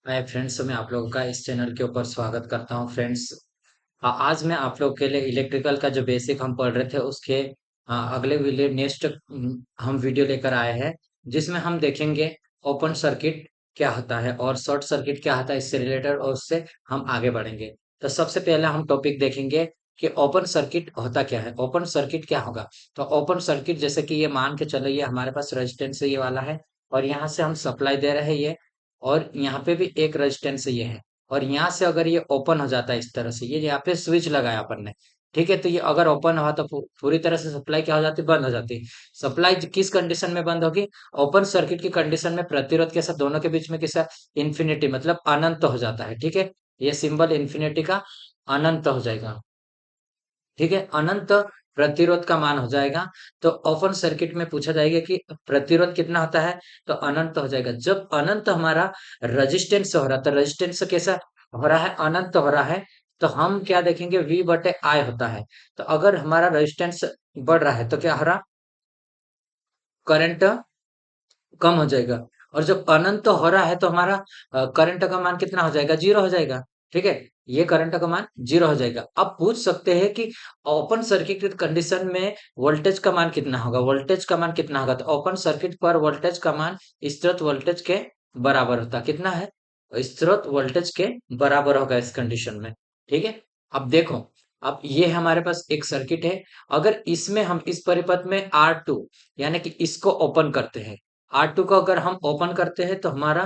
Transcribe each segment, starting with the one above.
मैं फ्रेंड्स मैं आप लोगों का इस चैनल के ऊपर स्वागत करता हूं फ्रेंड्स। आज मैं आप लोग के लिए इलेक्ट्रिकल का जो बेसिक हम पढ़ रहे थे उसके अगले वीडियो नेक्स्ट हम वीडियो लेकर आए हैं, जिसमें हम देखेंगे ओपन सर्किट क्या होता है और शॉर्ट सर्किट क्या होता है इससे रिलेटेड, और उससे हम आगे बढ़ेंगे। तो सबसे पहले हम टॉपिक देखेंगे कि ओपन सर्किट होता क्या है। ओपन सर्किट क्या होगा? तो ओपन सर्किट जैसे कि ये मान के चलो, ये हमारे पास रेजिस्टेंस ये वाला है और यहाँ से हम सप्लाई दे रहे हैं ये, और यहाँ पे भी एक रेजिस्टेंस ये है, और यहाँ से अगर ये ओपन हो जाता है इस तरह से, ये यहाँ पे स्विच लगाया अपन ने, ठीक है। तो ये अगर ओपन हुआ तो पूरी तरह से सप्लाई क्या हो जाती है? बंद हो जाती है। सप्लाई किस कंडीशन में बंद होगी? ओपन सर्किट की कंडीशन में प्रतिरोध के साथ दोनों के बीच में कैसा इन्फिनिटी मतलब अनंत हो जाता है, ठीक है। ये सिंबल इन्फिनिटी का अनंत हो जाएगा, ठीक है। अनंत प्रतिरोध का मान हो जाएगा। तो ओपन सर्किट में पूछा जाएगा कि प्रतिरोध कितना होता है? तो अनंत हो जाएगा। जब अनंत हमारा रेजिस्टेंस हो रहा है, तो रेजिस्टेंस कैसा हो रहा है? अनंत हो रहा है। तो हम क्या देखेंगे? V बटे I होता है। तो अगर हमारा रेजिस्टेंस बढ़ रहा है तो क्या हो रहा? करंट कम हो जाएगा। और जब अनंत हो रहा है तो हमारा करंट का मान कितना हो जाएगा? जीरो हो जाएगा, ठीक है। ये करंट का मान जीरो हो जाएगा। अब पूछ सकते हैं कि ओपन सर्किट कंडीशन में वोल्टेज का मान कितना होगा? वोल्टेज का मान कितना होगा? तो ओपन सर्किट पर वोल्टेज का मान स्रोत वोल्टेज के बराबर होता है। कितना है? स्रोत वोल्टेज के बराबर होगा इस कंडीशन में, ठीक है। अब देखो, अब ये हमारे पास एक सर्किट है। अगर इसमें हम इस परिपथ में R2 यानी कि इसको ओपन करते हैं, R2 को अगर हम ओपन करते हैं तो हमारा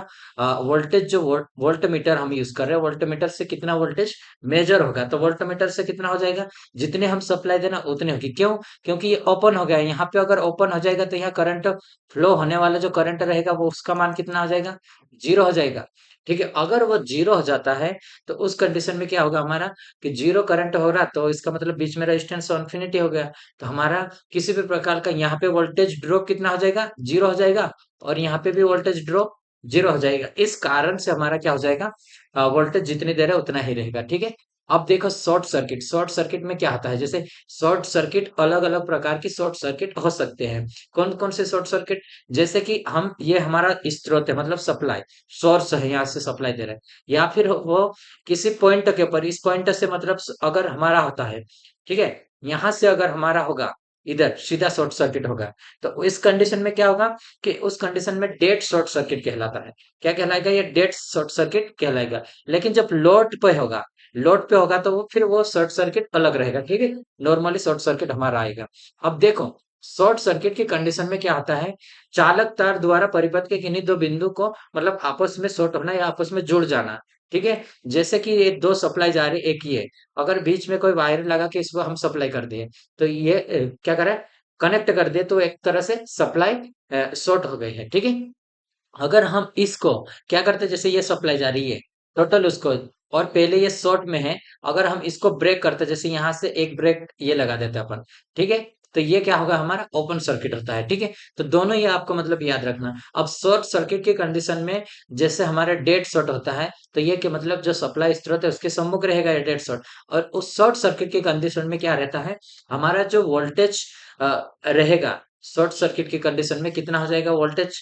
वोल्टेज जो वोल्ट मीटर हम यूज कर रहे हैं, वोल्ट मीटर से कितना वोल्टेज मेजर होगा? तो वोल्ट मीटर से कितना हो जाएगा? जितने हम सप्लाई देना उतने होगी। क्यों? क्योंकि ये ओपन हो गया है। यहाँ पे अगर ओपन हो जाएगा तो यहाँ करंट फ्लो होने वाला जो करंट रहेगा वो उसका मान कितना हो जाएगा? जीरो हो जाएगा, ठीक है। अगर वो जीरो हो जाता है तो उस कंडीशन में क्या होगा हमारा? कि जीरो करंट हो रहा, तो इसका मतलब बीच में रेजिस्टेंस इन्फिनिटी हो गया। तो हमारा किसी भी प्रकार का यहाँ पे वोल्टेज ड्रॉप कितना हो जाएगा? जीरो हो जाएगा। और यहाँ पे भी वोल्टेज ड्रॉप जीरो हो जाएगा। इस कारण से हमारा क्या हो जाएगा? वोल्टेज जितनी देर है उतना ही रहेगा, ठीक है। अब देखो शॉर्ट सर्किट। शॉर्ट सर्किट में क्या होता है? जैसे शॉर्ट सर्किट अलग अलग प्रकार की शॉर्ट सर्किट हो सकते हैं। कौन कौन से शॉर्ट सर्किट? जैसे कि हम ये हमारा स्रोत है मतलब सप्लाई सोर्स है, यहाँ से सप्लाई दे रहे हैं, या फिर वो किसी पॉइंट के ऊपर, इस पॉइंट से मतलब अगर हमारा होता है, ठीक है, यहाँ से अगर हमारा होगा इधर सीधा शॉर्ट सर्किट होगा, तो इस कंडीशन में क्या होगा? कि उस कंडीशन में डेड शॉर्ट सर्किट कहलाता है। क्या कहलाएगा? ये डेड शॉर्ट सर्किट कहलाएगा। लेकिन जब लोड पे होगा तो वो फिर वो शॉर्ट सर्किट अलग रहेगा, ठीक है। नॉर्मली शॉर्ट सर्किट हमारा आएगा। अब देखो, शॉर्ट सर्किट की कंडीशन में क्या आता है? चालक तार द्वारा परिपथ के किन्हीं दो बिंदु को मतलब आपस में शॉर्ट होना या आपस में जुड़ जाना, ठीक है। जैसे कि ये दो सप्लाई जा रही, एक ही है, अगर बीच में कोई वायर लगा के इसको हम सप्लाई कर दिए, तो ये क्या करे? कनेक्ट कर दिए, तो एक तरह से सप्लाई शॉर्ट हो गई है, ठीक है। अगर हम इसको क्या करते, जैसे ये सप्लाई जा रही है टोटल उसको, और पहले ये शॉर्ट में है, अगर हम इसको ब्रेक करते, जैसे यहाँ से एक ब्रेक ये लगा देते अपन, ठीक है, तो ये क्या होगा? हमारा ओपन सर्किट होता है, ठीक है। तो दोनों ये आपको मतलब याद रखना। अब शॉर्ट सर्किट की कंडीशन में जैसे हमारा डेड शॉर्ट होता है, तो ये कि मतलब जो सप्लाई स्रोत है उसके सम्मुख रहेगा ये डेड शॉर्ट। और उस शॉर्ट सर्किट की कंडीशन में क्या रहता है? हमारा जो वोल्टेज रहेगा शॉर्ट सर्किट की कंडीशन में कितना हो जाएगा? वोल्टेज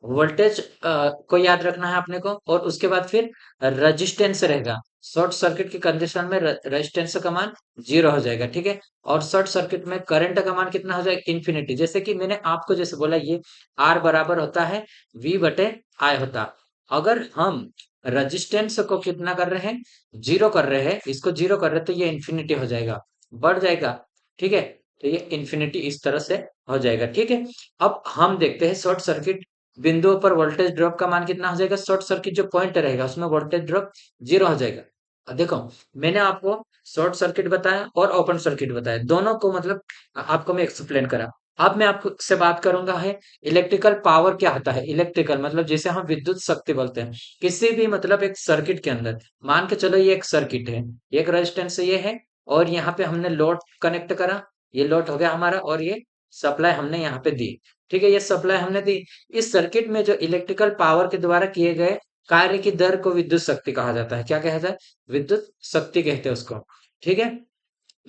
वोल्टेज को याद रखना है अपने को, और उसके बाद फिर रेजिस्टेंस रहेगा। शॉर्ट सर्किट की कंडीशन में रेजिस्टेंस का मान जीरो हो जाएगा, ठीक है। और शॉर्ट सर्किट में करंट का मान कितना हो जाएगा? इन्फिनिटी। जैसे कि मैंने आपको जैसे बोला, ये आर बराबर होता है V बटे आई होता। अगर हम रेजिस्टेंस को कितना कर रहे हैं? जीरो कर रहे हैं, इसको जीरो कर रहे हैं, तो ये इन्फिनिटी हो जाएगा, बढ़ जाएगा, ठीक है। तो ये इन्फिनिटी इस तरह से हो जाएगा, ठीक है। अब हम देखते हैं शॉर्ट सर्किट बिंदुओं पर वोल्टेज ड्रॉप का मान कितना हो जाएगा? शॉर्ट सर्किट जो पॉइंट रहेगा उसमें वोल्टेज ड्रॉप जीरो हो जाएगा। अब देखो, मैंने आपको शॉर्ट सर्किट बताया और ओपन सर्किट बताया, दोनों को मतलब आपको मैं एक्सप्लेन करा। अब मैं आपको से बात करूंगा है इलेक्ट्रिकल पावर क्या होता है। इलेक्ट्रिकल मतलब जिसे हम विद्युत शक्ति बोलते हैं। किसी भी मतलब एक सर्किट के अंदर मान के चलो, ये एक सर्किट है, एक रेजिस्टेंस ये है, और यहाँ पे हमने लोड कनेक्ट करा, ये लोड हो गया हमारा, और ये सप्लाई हमने यहाँ पे दी, ठीक है। ये सप्लाई हमने दी। इस सर्किट में जो इलेक्ट्रिकल पावर के द्वारा किए गए कार्य की दर को विद्युत शक्ति कहा जाता है। क्या कहा जाता है? विद्युत शक्ति कहते हैं उसको, ठीक है।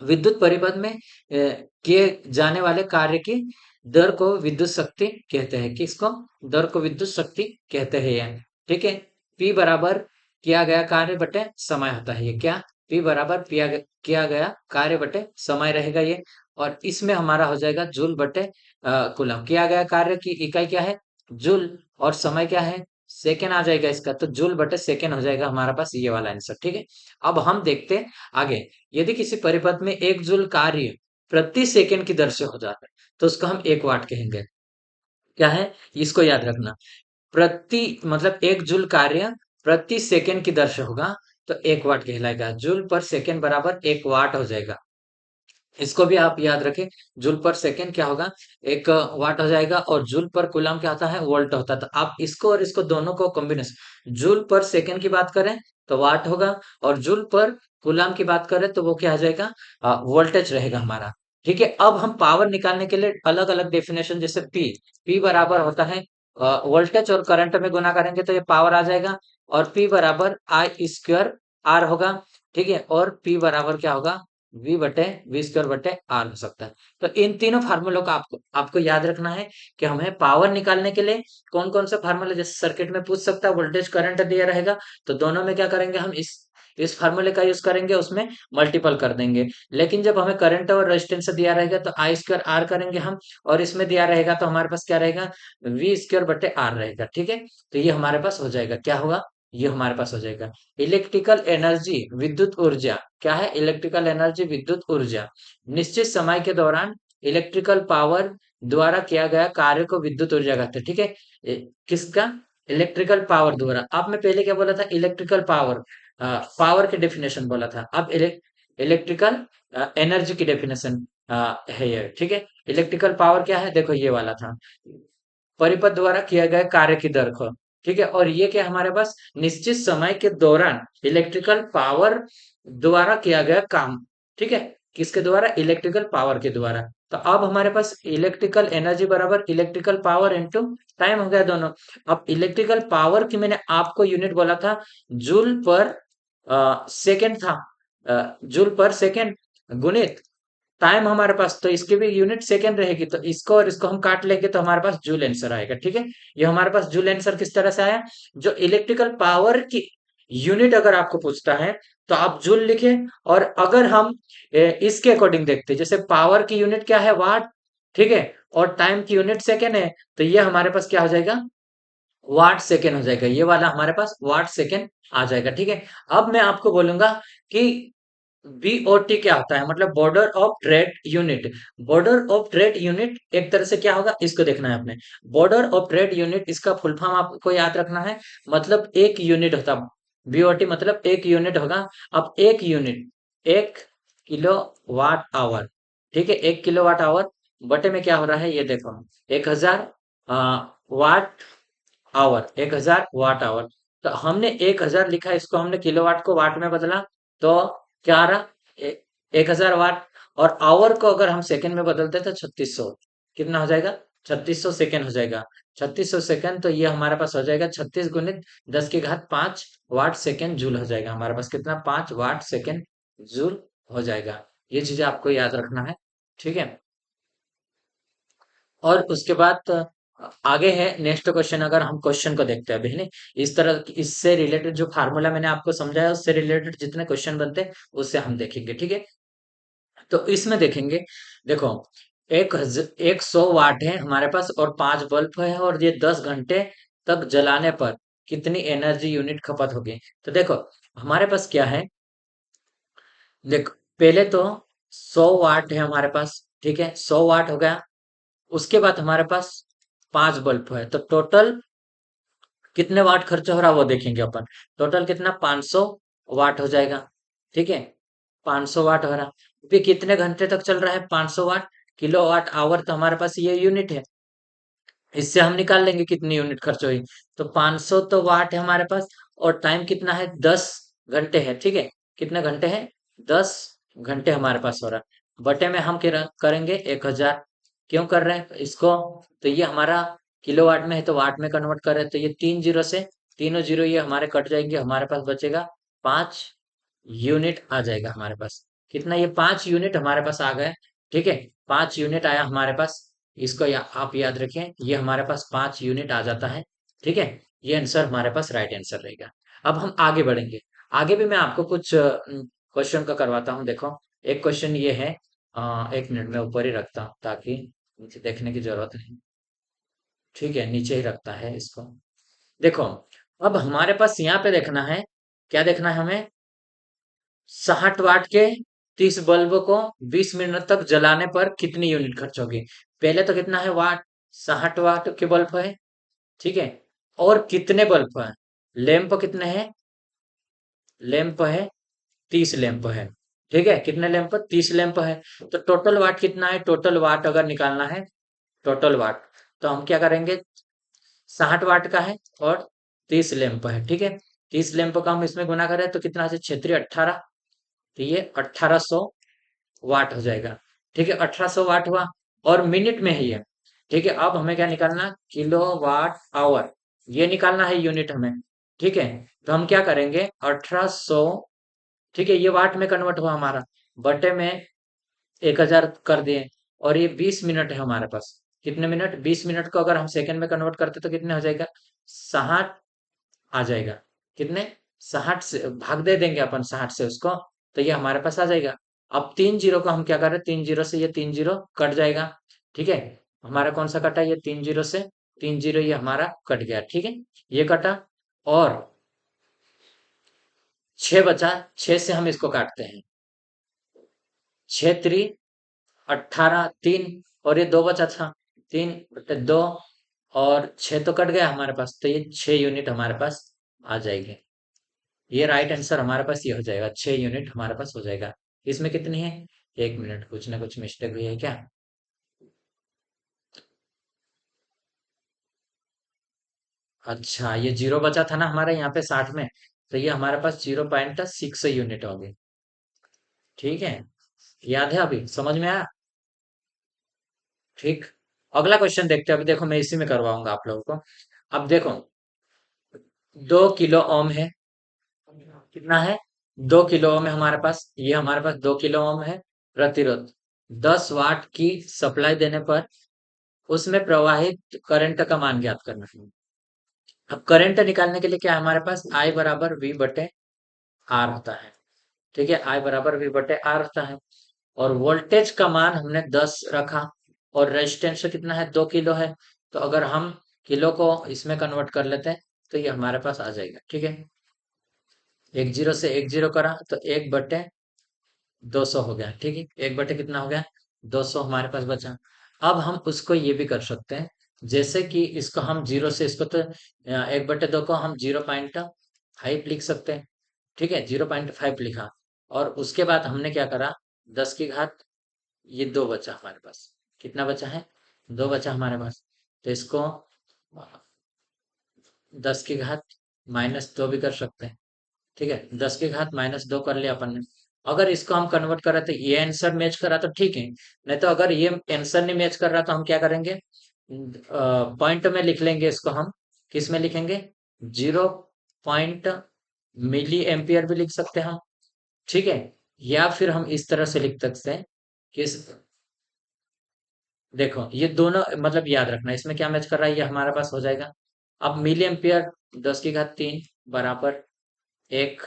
विद्युत परिपथ में किए जाने वाले कार्य की दर को विद्युत शक्ति कहते हैं। किसको? दर को विद्युत शक्ति कहते हैं ये, ठीक है। P बराबर किया गया कार्य बटे समय होता है ये क्या, P बराबर किया गया कार्य बटे समय रहेगा ये। और इसमें हमारा हो जाएगा जूल बटे कूलम। किया गया कार्य की इकाई क्या है, जूल, और समय क्या है, सेकेंड आ जाएगा इसका, तो जूल बटे सेकेंड हो जाएगा हमारा पास ये वाला आंसर। ठीक है, अब हम देखते हैं आगे। यदि किसी परिपथ में 1 जूल कार्य प्रति सेकंड की दर से हो जाता है तो उसको हम 1 वाट कहेंगे। क्या है, इसको याद रखना। प्रति मतलब 1 जूल कार्य प्रति सेकंड की दर से होगा तो 1 वाट कहलाएगा। जूल पर सेकंड बराबर 1 वाट हो जाएगा। इसको भी आप याद रखें, जूल पर सेकंड क्या होगा, 1 वाट हो जाएगा। और जूल पर कूलम क्या होता है, वोल्ट होता है। तो आप इसको और इसको दोनों को कॉम्बिनेशन, जूल पर सेकंड की बात करें तो वाट होगा, और जूल पर कूलम की बात करें तो वो क्या हो जाएगा, वोल्टेज रहेगा हमारा। ठीक है, अब हम पावर निकालने के लिए अलग अलग डेफिनेशन, जैसे पी बराबर होता है वोल्टेज और करंट में गुना करेंगे तो ये पावर आ जाएगा। और पी बराबर आई स्क्वायर आर होगा। ठीक है, और पी बराबर क्या होगा, वी बटे वी स्क्वायर बटे आर हो सकता है। तो इन तीनों फार्मूलों का आपको आपको याद रखना है कि हमें पावर निकालने के लिए कौन कौन से फार्मूले, जैसे सर्किट में पूछ सकता है, वोल्टेज करंट दिया रहेगा तो दोनों में क्या करेंगे हम, इस फार्मूले का यूज करेंगे, उसमें मल्टीपल कर देंगे। लेकिन जब हमें करंट और रेजिस्टेंस दिया रहेगा तो आई स्क्वायर आर करेंगे हम, और इसमें दिया रहेगा तो हमारे पास क्या रहेगा, वी स्क्वायर बटे आर रहेगा। ठीक है, तो ये हमारे पास हो जाएगा, क्या होगा, ये हमारे पास हो जाएगा इलेक्ट्रिकल एनर्जी विद्युत ऊर्जा। क्या है, इलेक्ट्रिकल एनर्जी विद्युत ऊर्जा निश्चित समय के दौरान इलेक्ट्रिकल पावर द्वारा किया गया कार्य को विद्युत ऊर्जा कहते हैं। ठीक है, किसका, इलेक्ट्रिकल पावर द्वारा। अब मैं पहले क्या बोला था, इलेक्ट्रिकल पावर, पावर की डेफिनेशन बोला था। अब इलेक्ट्रिकल एनर्जी की डेफिनेशन है ये। ठीक है, इलेक्ट्रिकल पावर क्या है, देखो ये वाला था, परिपथ द्वारा किया गया कार्य की दर को। ठीक है, और ये क्या हमारे पास, निश्चित समय के दौरान इलेक्ट्रिकल पावर द्वारा किया गया काम। ठीक है, किसके द्वारा, इलेक्ट्रिकल पावर के द्वारा। तो अब हमारे पास इलेक्ट्रिकल एनर्जी बराबर इलेक्ट्रिकल पावर इनटू टाइम हो गया दोनों। अब इलेक्ट्रिकल पावर की मैंने आपको यूनिट बोला था, जूल पर सेकेंड था, जूल पर सेकेंड गुणित टाइम हमारे पास, तो इसकी भी यूनिट सेकेंड रहेगी। तो इसको और इसको हम काट लेंगे तो हमारे पास जूल आंसर आएगा। ठीक है, ये हमारे पास जूल आंसर किस तरह से आया, जो इलेक्ट्रिकल पावर की यूनिट अगर आपको पूछता है तो आप जूल लिखे। और अगर हम इसके अकॉर्डिंग देखते हैं, जैसे पावर की यूनिट क्या है, वाट। ठीक है, और टाइम की यूनिट सेकेंड है, तो ये हमारे पास क्या हो जाएगा, वाट सेकेंड हो जाएगा। ये वाला हमारे पास वाट सेकेंड आ जाएगा। ठीक है, अब मैं आपको बोलूंगा कि बीओटी क्या होता है, मतलब border of trade unit. Border of trade unit एक तरह से क्या होगा, इसको देखना है आपने। बॉर्डर ऑफ ट्रेड यूनिट, इसका फुल फॉर्म आपको याद रखना है, मतलब एक यूनिट होता है। बीओटी मतलब एक यूनिट होगा। अब एक यूनिट, 1 किलो वाट आवर। ठीक है, 1 किलो वाट आवर बटे में क्या हो रहा है, ये देखो, 1000 वाट आवर, 1000 वाट आवर। तो हमने 1000 लिखा, इसको हमने किलोवाट को वाट में बदला, तो क्या आ रहा, 1000 वाट। और आवर को अगर हम सेकंड में बदलते तो 3600, कितना हो जाएगा, 3600 सेकंड हो जाएगा। 3600 सेकंड, तो ये हमारे पास हो जाएगा 36 गुणित 10 की घात 5 वाट सेकंड जूल हो जाएगा हमारे पास, कितना, 5 वाट सेकंड जूल हो जाएगा। ये चीजें आपको याद रखना है। ठीक है, और उसके बाद आगे है नेक्स्ट क्वेश्चन। अगर हम क्वेश्चन को देखते हैं अभी, नहीं, इस तरह इससे रिलेटेड जो फार्मूला मैंने आपको समझाया उससे रिलेटेड जितने क्वेश्चन बनते हैं उससे हम देखेंगे। ठीक है, तो इसमें देखेंगे, देखो, 100 वाट है हमारे पास और 5 बल्ब है, और ये 10 घंटे तक जलाने पर कितनी एनर्जी यूनिट खपत होगी। तो देखो हमारे पास क्या है, देखो पहले तो 100 वाट है हमारे पास। ठीक है, 100 वाट हो गया। उसके बाद हमारे पास 5 बल्ब है, तो टोटल कितने वाट खर्चा हो रहा है वो देखेंगे अपन। टोटल कितना, 500 वाट हो जाएगा। ठीक है, 500 वाट हो रहा। अभी कितने घंटे तक चल रहा है, 500 वाट, किलो वाट आवर तो हमारे पास ये यूनिट है, इससे हम निकाल लेंगे कितनी यूनिट खर्च हुई। तो 500 तो वाट है हमारे पास, और टाइम कितना है, 10 घंटे है। ठीक है, कितने घंटे हैं, 10 घंटे हमारे पास हो रहा है। बटे में हम करेंगे 1000। क्यों कर रहे हैं इसको, तो ये हमारा किलोवाट में है तो वाट में कन्वर्ट कर रहे हैं, तो ये 3 जीरो से, तीनों जीरो ये हमारे कट जाएंगे, हमारे पास बचेगा 5 यूनिट आ जाएगा हमारे पास। कितना, ये 5 यूनिट हमारे पास आ गए। ठीक है, 5 यूनिट आया हमारे पास। इसको आप याद रखें, ये हमारे पास 5 यूनिट आ जाता है। ठीक है, ये आंसर हमारे पास राइट आंसर रहेगा। अब हम आगे बढ़ेंगे। आगे भी मैं आपको कुछ क्वेश्चन का करवाता हूँ। देखो, एक क्वेश्चन ये है, 1 मिनट में ऊपर ही रखता हूँ ताकि मुझे देखने की जरूरत नहीं। ठीक है, नीचे ही रखता है इसको। देखो, अब हमारे पास यहाँ पे देखना है, क्या देखना है हमें? 60 वाट के 30 बल्ब को 20 मिनट तक जलाने पर कितनी यूनिट खर्च होगी? पहले तो कितना है वाट? 60 वाट के बल्ब है, ठीक है। और कितने बल्ब है? लैंप कितने हैं? लैंप है, 30 लैंप है, ठीक है। कितने लैंप? 30 लैंप है। तो टोटल वाट कितना है? टोटल वाट अगर निकालना है, टोटल वाट, तो हम क्या करेंगे? 60 वाट का है और 30 लैंप है, ठीक है। 30 लैंप का हम इसमें गुना करें तो कितना है? क्षेत्रीय 18, तो ये 1800 वाट हो जाएगा, ठीक है। 1800 वाट हुआ, और मिनट में है ये, ठीक है। अब हमें क्या निकालना? किलो वाट आवर, ये निकालना है यूनिट हमें, ठीक है। तो हम क्या करेंगे? 1800, ठीक है, ये वाट में कन्वर्ट हुआ हमारा, बटे में 1000 कर दिए, और ये 20 मिनट है हमारे पास। कितने मिनट? 20 मिनट को अगर हम सेकंड में कन्वर्ट करते तो कितने हो जाएगा? 60 आ जाएगा। कितने? 60 से भाग दे देंगे अपन, 60 से उसको, तो ये हमारे पास आ जाएगा। अब 3 जीरो को हम क्या कर रहे हैं? 3 जीरो से ये 3 जीरो कट जाएगा, ठीक है। हमारा कौन सा कटा? ये 3 जीरो से 3 जीरो, ये हमारा कट गया, ठीक है। ये कटा, और 6 बचा। 6 से हम इसको काटते हैं, 6 3 18, 3, और ये 2 बचा था, 3/2, और 6 तो कट गया हमारे पास, तो ये 6 यूनिट हमारे पास आ जाएगी। ये राइट आंसर हमारे पास ये हो जाएगा, 6 यूनिट हमारे पास हो जाएगा। इसमें कितनी है? 1 मिनट, कुछ ना कुछ मिस्टेक हुई है क्या? अच्छा, ये जीरो बचा था ना हमारे यहाँ पे 60 में, तो ये हमारे पास 0.6 यूनिट होगी, ठीक है। याद है? अभी समझ में आया? ठीक। अगला क्वेश्चन देखते हैं। अभी देखो, मैं इसी में करवाऊंगा आप लोगों को। अब देखो, 2 किलो ओम है। कितना है? 2 किलो ओम है हमारे पास, ये हमारे पास 2 किलो ओम है प्रतिरोध। 10 वाट की सप्लाई देने पर उसमें प्रवाहित करंट का मान ज्ञात करना है। अब करंट निकालने के लिए क्या है हमारे पास? आई बराबर वी बटे आर होता है, ठीक है। आई बराबर वी बटे आर होता है, और वोल्टेज का मान हमने 10 रखा, और रेजिस्टेंस कितना है? 2 किलो है। तो अगर हम किलो को इसमें कन्वर्ट कर लेते हैं तो ये हमारे पास आ जाएगा, ठीक है। 1 जीरो से 1 जीरो करा तो 1/200 हो गया, ठीक है। 1 बटे कितना हो गया? 200 हमारे पास बचा। अब हम उसको ये भी कर सकते हैं, जैसे कि इसको हम जीरो से इसको तो 1/2 को हम 0.5 लिख सकते हैं, ठीक है। 0.5 लिखा, और उसके बाद हमने क्या करा? 10 की घात, ये 2 बचा हमारे पास। कितना बचा है? 2 बचा हमारे पास। तो इसको 10 की घात -2 भी कर सकते हैं, ठीक है। 10 की घात -2 कर लिया अपन ने। अगर इसको हम कन्वर्ट करें तो ये आंसर मैच करा तो ठीक है, नहीं तो अगर ये आंसर नहीं मैच कर रहा तो हम क्या करेंगे? पॉइंट में लिख लेंगे इसको हम। किस में लिखेंगे? 0 मिली एम्पियर भी लिख सकते हैं हम, ठीक है। या फिर हम इस तरह से लिख सकते हैं कि देखो, ये दोनों मतलब याद रखना, इसमें क्या मैच कर रहा है, ये हमारे पास हो जाएगा। अब मिली एम्पियर 10 की घात 3 बराबर 1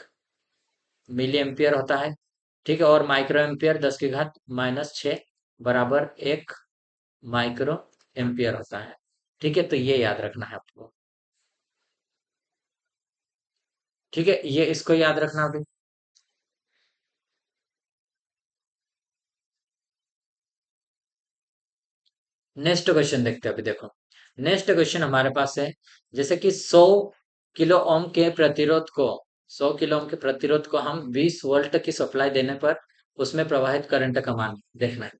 मिली एम्पियर होता है, ठीक है। और माइक्रो एम्पियर 10 की घात -6 बराबर 1 माइक्रो एम्पियर होता है, ठीक है। तो ये याद रखना है आपको, ठीक है। ये इसको याद रखना अभी। नेक्स्ट क्वेश्चन देखते हैं। अभी देखो, नेक्स्ट क्वेश्चन हमारे पास है, जैसे कि 100 किलो ओम के प्रतिरोध को हम 20 वोल्ट की सप्लाई देने पर उसमें प्रवाहित करंट का मान देखना है,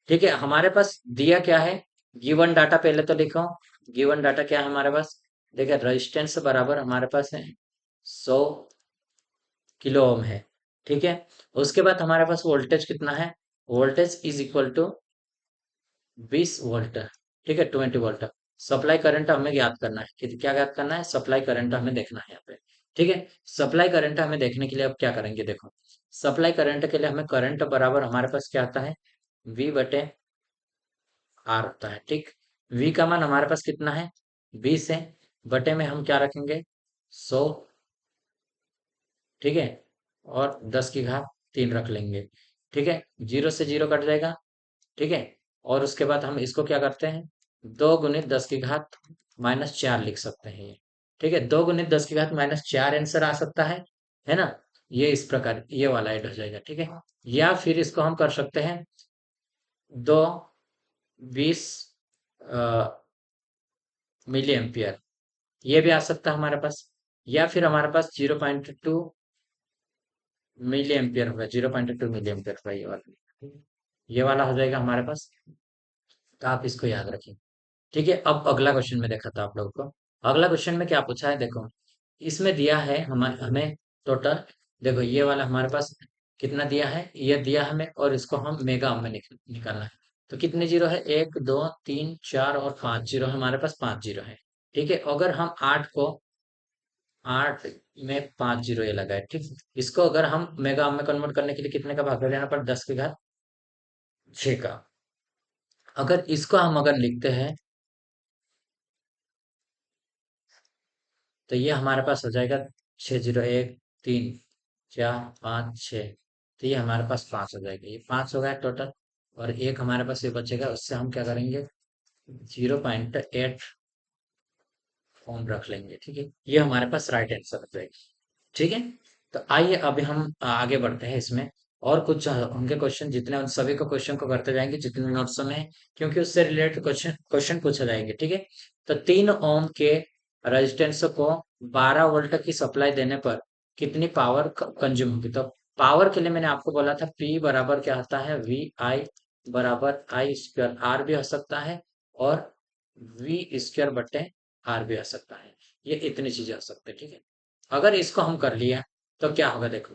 ठीक है। हमारे पास दिया क्या है? गिवन डाटा पहले तो लिखो। गिवन डाटा क्या है हमारे पास? देखिए, रेजिस्टेंस बराबर हमारे पास है 100 किलो ओम है, ठीक है। उसके बाद हमारे पास वोल्टेज कितना है? Voltage is equal to 20 volt, ठीक है, 20 वोल्ट। सप्लाई करंट हमें ज्ञात करना है कि क्या ज्ञात करना है? सप्लाई करंट हमें देखना है यहाँ पे, ठीक है। सप्लाई करंट हमें देखने के लिए अब क्या करेंगे? देखो, सप्लाई करंट के लिए हमें करंट बराबर हमारे पास क्या आता है? V बटे आर होता है, ठीक। V का मान हमारे पास कितना है? 20 है। बटे में हम क्या रखेंगे, 100, ठीक है, और 10 की घात 3 रख लेंगे, ठीक है, 0 से 0 कट जाएगा, ठीक है। और उसके बाद हम इसको क्या करते हैं, 2 गुणित 10 की घात -4 लिख सकते हैं ये, ठीक है, 2 गुणित 10 की घात -4 आंसर आ सकता है ना। ये इस प्रकार ये वाला ऐड हो जाएगा, ठीक है। या फिर इसको हम कर सकते हैं, 2 20 मिली एम्पियर, ये भी आ सकता है हमारे पास। या फिर हमारे पास 0.2 मिली एम्पियर होगा, 0.2 मिली एम्पियर होगा ये वाला हो जाएगा हमारे पास। तो आप इसको याद रखें, ठीक है। अब अगला क्वेश्चन में देखा था आप लोगों को, अगला क्वेश्चन में क्या पूछा है देखो, इसमें दिया है हमें हमें टोटल, देखो ये वाला हमारे पास कितना दिया है, ये दिया हमें, और इसको हम मेगा में निकालना है। तो कितने जीरो है, 1 2 3 4 और 5 जीरो, हमारे पास 5 जीरो है, ठीक है। अगर हम 8 में 5 जीरो ये लगा है, ठीक। इसको अगर हम मेगा में कन्वर्ट करने के लिए कितने का भाग लेना पड़ा, 10 की घात 6 का। अगर इसको हम अगर लिखते हैं, तो ये हमारे पास हो जाएगा 6 0 1 3 4 5 6, तो ये हमारे पास 5 हो जाएगा, ये 5 हो गया टोटल। और एक हमारे पास ये बचेगा, उससे हम क्या करेंगे, 0.8 ओम रख लेंगे, ठीक है। ये हमारे पास राइट आंसर हो जाएगा, ठीक है। तो आइए अभी हम आगे बढ़ते हैं इसमें, और कुछ उनके क्वेश्चन जितने, उन सभी को क्वेश्चन को करते जाएंगे जितने नोट्स में है, क्योंकि उससे रिलेटेड क्वेश्चन क्वेश्चन पूछे जाएंगे, ठीक है। तो 3 ओम के रेजिस्टेंस को 12 वोल्ट की सप्लाई देने पर कितनी पावर कंज्यूम होगी। तो पावर के लिए मैंने आपको बोला था, पी बराबर क्या होता है, वी आई बराबर आई स्क्वायर आर भी हो सकता है, और वी स्क्वायर बटे आर भी हो सकता है। ये इतनी चीजें हो सकती है, ठीक है। अगर इसको हम कर लिया तो क्या होगा देखो,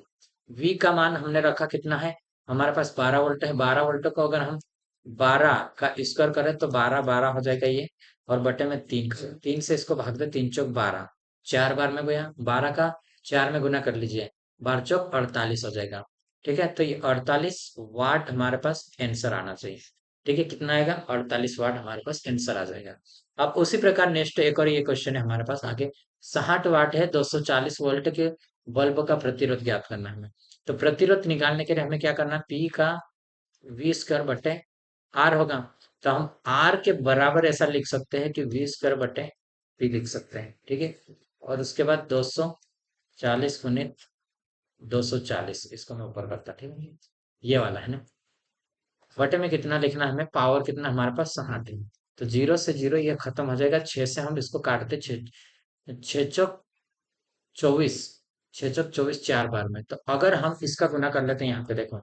V का मान हमने रखा कितना है, हमारे पास 12 वोल्ट है, 12 वोल्ट को अगर हम 12 का स्क्वायर करें तो 12 12 हो जाएगा ये, और बटे में 3, 3 से इसको भाग दे, 3 चौक 12, 4 बार में गया, 12 का 4 में गुना कर लीजिए, 12 चौक 48 हो जाएगा, ठीक है। तो ये 48 वाट हमारे पास आंसर आना चाहिए, ठीक है। कितना आएगा, 48 वाट हमारे पास आंसर आ जाएगा। अब उसी प्रकार नेक्स्ट एक और ये क्वेश्चन है हमारे पास आगे, 60 वाट है, 240 वोल्ट के बल्ब का प्रतिरोध ज्ञात करना है हमें। तो प्रतिरोध निकालने के लिए हमें क्या करना है, पी का वी स्क्वायर बटे आर होगा। तो हम आर के बराबर ऐसा लिख सकते हैं कि वी स्क्वायर बटे पी लिख सकते हैं, ठीक है। और उसके बाद 240 गुणित 240, इसको मैं ऊपर करता, ठीक है, ये वाला है ना। बटे में कितना लिखना है हमें, पावर कितना हमारे पास 60 है। तो 0 से 0 ये खत्म हो जाएगा, 6 से हम इसको काटते, 6 6 चौक 24, 6 चौक 24 4 बार में। तो अगर हम इसका गुना कर लेते हैं, यहाँ पे देखो,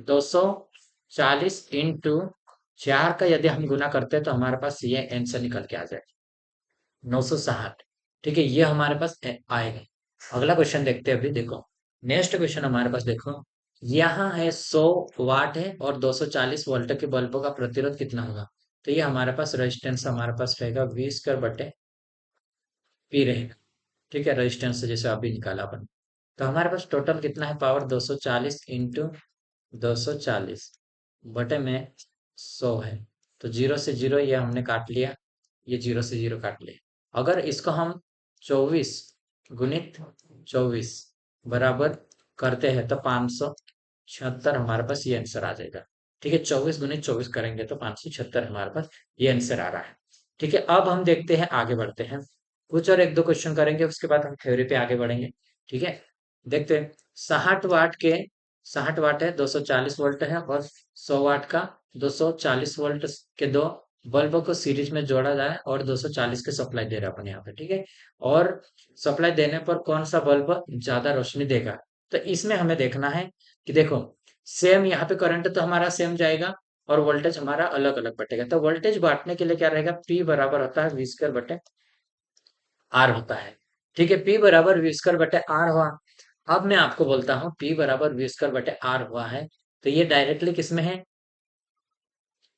240 इंटू 4 का यदि हम गुना करते हैं तो हमारे पास ये आंसर निकल के आ जाए, 960, ठीक है। ये हमारे पास आएगा। अगला क्वेश्चन देखते हैं अभी, देखो नेक्स्ट क्वेश्चन हमारे पास देखो, यहाँ है 100 वाट है और 240 वोल्ट के बल्बों का प्रतिरोध कितना होगा। तो ये हमारे पास रेजिस्टेंस हमारे पास रहेगा, वी स्क्वायर बटे पी रहेगा, ठीक है, रेजिस्टेंस जैसे अभी निकाला अपन। तो हमारे पास टोटल कितना है, पावर 240 इंटू 240 बटे में 100 है। तो 0 से 0 ये हमने काट लिया, ये 0 से 0 काट लिया। अगर इसको हम 24 गुणित 24 बराबर करते हैं तो 576 हमारे पास ये आंसर आ जाएगा, ठीक है। 24 गुणित 24 करेंगे तो 576 हमारे पास ये आंसर आ रहा है, ठीक है। अब हम देखते हैं, आगे बढ़ते हैं, कुछ और एक दो क्वेश्चन करेंगे, उसके बाद हम थ्योरी पे आगे बढ़ेंगे, ठीक है। देखते हैं, 60 वाट है, 240 वोल्ट है, और 100 वाट का 240 वोल्ट के दो बल्ब को सीरीज में जोड़ा जाए और 240 के सप्लाई दे रहा है अपन यहाँ पे, ठीक है। और सप्लाई देने पर कौन सा बल्ब ज्यादा रोशनी देगा। तो इसमें हमें देखना है कि देखो, सेम यहाँ पे करंट तो हमारा सेम जाएगा, और वोल्टेज हमारा अलग अलग बटेगा। तो वोल्टेज बांटने के लिए क्या रहेगा, पी बराबर होता है वी स्क्वायर बटे आर होता है, ठीक है। पी बराबर वी स्क्वायर बटे आर हुआ। अब मैं आपको बोलता हूँ, पी बराबर वी स्क्वायर बटे आर हुआ है, तो ये डायरेक्टली किसमें है,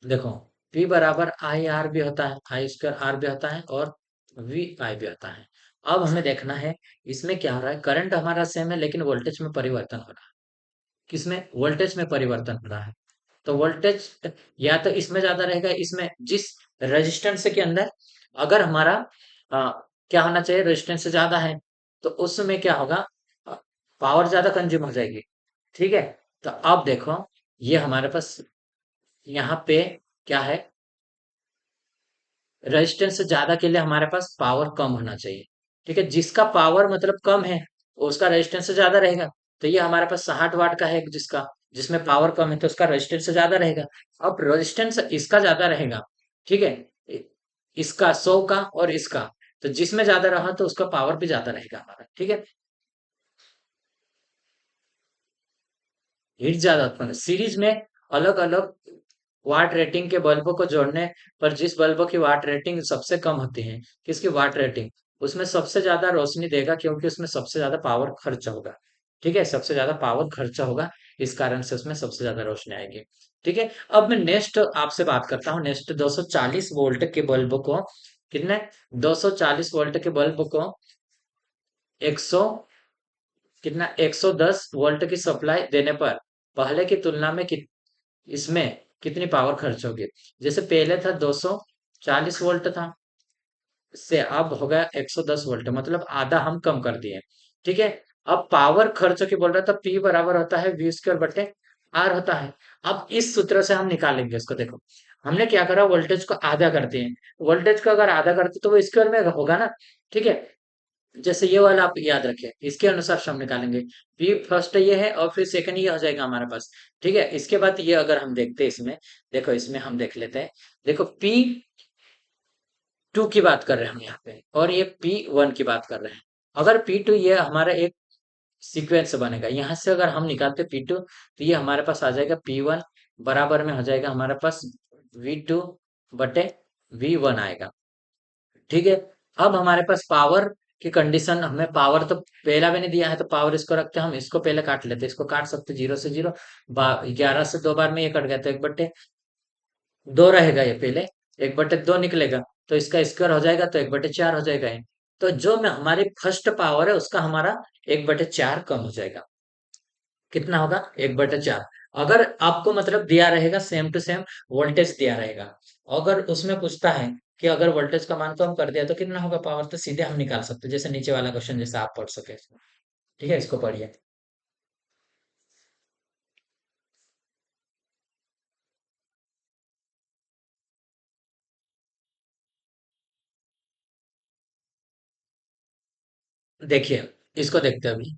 देखो, P बराबर आई आर भी होता है, आई स्क्वायर आर भी होता है, और वी आई भी होता है। अब हमें देखना है इसमें क्या हो रहा है, करंट हमारा सेम है लेकिन वोल्टेज में परिवर्तन हो रहा है। किसमें, वोल्टेज में परिवर्तन हो रहा है। तो वोल्टेज या तो इसमें ज्यादा रहेगा, इसमें जिस रेजिस्टेंस के अंदर, अगर हमारा क्या होना चाहिए, रेजिस्टेंस से ज्यादा है, तो उसमें क्या होगा, पावर ज्यादा कंज्यूम हो जाएगी। ठीक है, तो अब देखो, ये हमारे पास यहाँ पे क्या है, रेजिस्टेंस से ज्यादा के लिए हमारे पास पावर कम होना चाहिए। ठीक है, जिसका पावर मतलब कम है उसका रेजिस्टेंस से ज्यादा रहेगा। तो ये हमारे पास 60 वाट का है, जिसका जिसमें पावर कम है तो उसका रेजिस्टेंस से ज्यादा रहेगा। अब रेजिस्टेंस इसका ज्यादा रहेगा, ठीक है, इसका 100 का और इसका, तो जिसमें ज्यादा रहा तो उसका पावर भी ज्यादा रहेगा हमारा। ठीक है, हीट ज्यादा उत्पन्न सीरीज में, अलग अलग वाट रेटिंग के बल्बों को जोड़ने पर जिस बल्बों की वाट रेटिंग सबसे कम होती है, किसकी वाट रेटिंग, उसमें सबसे ज्यादा रोशनी देगा, क्योंकि उसमें सबसे ज्यादा पावर खर्च होगा। ठीक है, सबसे ज्यादा पावर खर्चा होगा, इस कारण से उसमें सबसे ज्यादा रोशनी आएगी। ठीक है, अब मैं नेक्स्ट आपसे बात करता हूँ, नेक्स्ट 240 वोल्ट के बल्ब को, कितने, 240 वोल्ट के बल्ब को 100, कितना, 110 वोल्ट की सप्लाई देने पर पहले की तुलना में इसमें कितनी पावर खर्च होगी। जैसे पहले था 240 वोल्ट था, से अब हो गया 110 वोल्ट, मतलब आधा हम कम कर दिए। ठीक है, अब पावर खर्च की बोल रहा था, पी बराबर होता है वी स्क्वायर बटे आर होता है। अब इस सूत्र से हम निकालेंगे इसको, देखो हमने क्या करा, वोल्टेज को आधा कर दिए। वोल्टेज को अगर आधा करते तो वो स्क्वायर में होगा ना। ठीक है, जैसे ये वाला आप याद रखें, इसके अनुसार से हम निकालेंगे। पी फर्स्ट ये है और फिर सेकंड ये हो जाएगा हमारे पास। ठीक है, इसके बाद ये अगर हम देखते हैं इसमें, देखो इसमें हम देख लेते हैं। देखो पी टू की बात कर रहे हैं हम यहाँ पे, और ये पी वन की बात कर रहे हैं। अगर पी टू ये हमारा एक सीक्वेंस बनेगा, यहाँ से अगर हम निकालते पी टू, तो ये हमारे पास आ जाएगा पी वन बराबर में हो जाएगा हमारे पास वी टू बटे वी वन आएगा। ठीक है, अब हमारे पास पावर की कंडीशन, हमें पावर तो पहला भी नहीं दिया है, तो पावर इसको रखते हैं, हम इसको पहले काट लेते हैं, इसको काट सकते 0 से 0, 11 से 2 बार में ये कट गया, तो 1/2 रहेगा ये पहले, 1/2 निकलेगा, तो इसका स्क्वायर हो जाएगा, तो 1/4 हो जाएगा ये। तो जो में हमारी फर्स्ट पावर है उसका हमारा 1/4 कम हो जाएगा। कितना होगा, 1/4। अगर आपको मतलब दिया रहेगा सेम टू सेम वोल्टेज दिया रहेगा, अगर उसमें पूछता है कि अगर वोल्टेज का मान कम कर दिया तो कितना होगा पावर, तो सीधे हम निकाल सकते हैं, जैसे नीचे वाला क्वेश्चन जैसे आप पढ़ सके। ठीक है, इसको पढ़िए। देखिए, इसको देखते हैं अभी।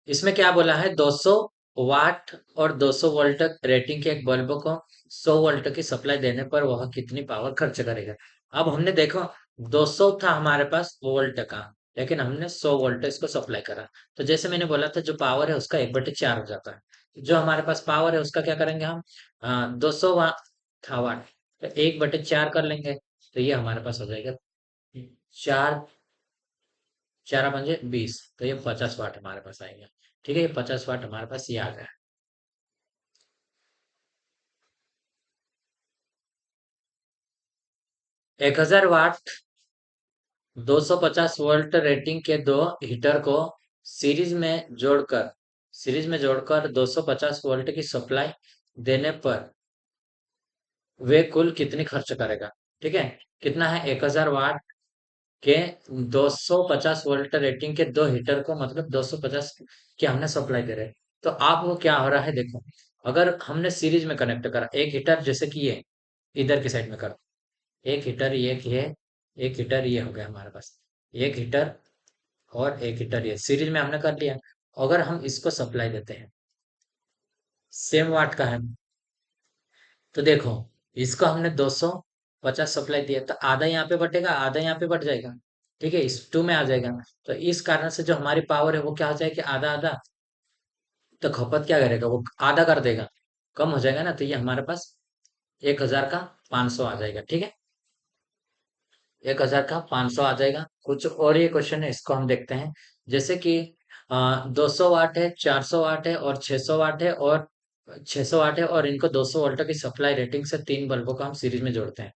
इसमें क्या बोला है, 200 वाट और 200 वोल्ट रेटिंग के एक बल्ब को 100 वोल्ट की सप्लाई देने पर वह कितनी पावर खर्च करेगा। अब हमने देखो, 200 था हमारे पास वोल्ट का, लेकिन हमने 100 वोल्ट इसको सप्लाई करा, तो जैसे मैंने बोला था जो पावर है उसका 1/4 हो जाता है। जो हमारे पास पावर है उसका क्या करेंगे हम, 200 वाट था वाट, तो 1/4 कर लेंगे, तो ये हमारे पास हो जाएगा 4, 4 पंजे 20, तो ये 50 वाट हमारे पास आएगा। ठीक है, ये 50 वाट हमारे पास ये आ गया। 1000 वाट 250 वोल्ट रेटिंग के दो हीटर को सीरीज में जोड़कर सीरीज में जोड़कर 250 वोल्ट की सप्लाई देने पर वे कुल कितनी खर्च करेगा। ठीक है, कितना है, 1000 वाट के 250 वोल्ट रेटिंग के दो हीटर को, मतलब 250 की हमने सप्लाई दे रहे हैं। तो आप वो क्या हो रहा है देखो, अगर हमने सीरीज में कनेक्ट करा एक हीटर, जैसे कि ये इधर की साइड में कर, एक हीटर ये है, एक हीटर ये हो गया हमारे पास, एक हीटर और एक हीटर ये सीरीज में हमने कर लिया। अगर हम इसको सप्लाई देते हैं, सेम वाट का है, तो देखो इसको हमने 250 सप्लाई दिया, तो आधा यहाँ पे बटेगा, आधा यहाँ पे बट जाएगा। ठीक है, इस टू में आ जाएगा, तो इस कारण से जो हमारी पावर है वो क्या हो जाएगी, आधा आधा, तो खपत क्या करेगा, वो आधा कर देगा, कम हो जाएगा ना, तो ये हमारे पास 1000 का 500 आ जाएगा। ठीक है, 1000 का 500 आ जाएगा। कुछ और ये क्वेश्चन है, इसको हम देखते हैं। जैसे कि 200 वाट है, 400 वाट है और 600 वाट है, और 600 वाट है, और इनको 200 वोल्ट की सप्लाई रेटिंग से तीन बल्बों को हम सीरीज में जोड़ते हैं,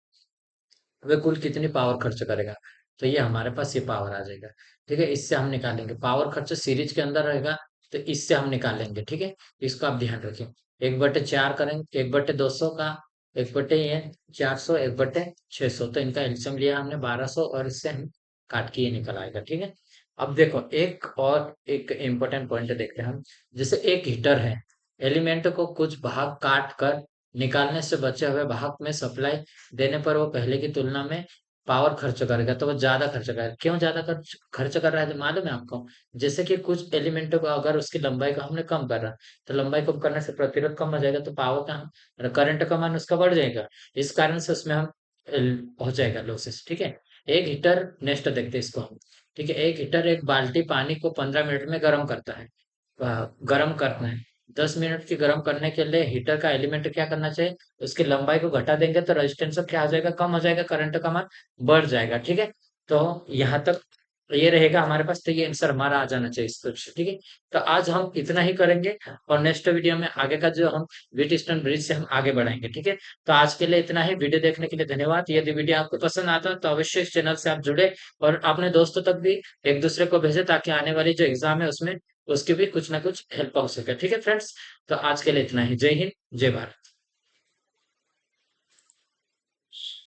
वे कुल कितनी पावर खर्च करेगा। तो ये हमारे पास ये पावर आ जाएगा। ठीक है, इससे हम निकालेंगे, पावर खर्च सीरीज के अंदर रहेगा, तो इससे हम निकालेंगे। ठीक है, इसको आप ध्यान रखें। 1/4 करेंगे, 1/200 का, 1/400, 1/600, तो इनका एलसीएम लिया हमने 1200, और इससे हम काट के ये निकल आएगा, ठीक है। अब देखो एक इम्पोर्टेंट पॉइंट देखते हैं हम। जैसे एक हीटर है, एलिमेंट को कुछ भाग काट कर निकालने से बचे हुए भाग में सप्लाई देने पर वो पहले की तुलना में पावर खर्च करेगा, तो वो ज्यादा खर्च करेगा। क्यों ज्यादा खर्च खर्च कर रहा है, तो मालूम है आपको। जैसे कि कुछ एलिमेंटों को अगर उसकी लंबाई को हमने कम कर रहा, तो लंबाई कम करने से प्रतिरोध कम हो जाएगा, तो पावर का करंट का मान उसका बढ़ जाएगा। इस कारण से उसमें हम हो जाएगा लॉसेस, ठीक है। एक हीटर, नेक्स्ट देखते हैं इसको हम। ठीक है, एक हीटर एक बाल्टी पानी को 15 मिनट में गर्म करता है। गर्म करना है 10 मिनट की गर्म करने के लिए हीटर का एलिमेंट क्या करना चाहिए, उसकी लंबाई को घटा देंगे तो रेजिस्टेंस क्या हो जाएगा, कम हो जाएगा, करंट का मान बढ़ जाएगा, ठीक है। तो यहाँ तक ये रहेगा हमारे पास, तो ये आंसर हमारा आ जाना चाहिए इस क्वेश्चन, ठीक है। तो आज हम इतना ही करेंगे, और नेक्स्ट वीडियो में आगे का जो हम व्हीट स्टोन ब्रिज से हम आगे बढ़ाएंगे, ठीक है। तो आज के लिए इतना ही, वीडियो देखने के लिए धन्यवाद। यदि वीडियो आपको पसंद आता है तो अवश्य इस चैनल से आप जुड़े और अपने दोस्तों तक भी एक दूसरे को भेजे, ताकि आने वाली जो एग्जाम है उसमें उसकी भी कुछ ना कुछ हेल्प हो सके, ठीक है फ्रेंड्स। तो आज के लिए इतना ही। जय हिंद, जय भारत।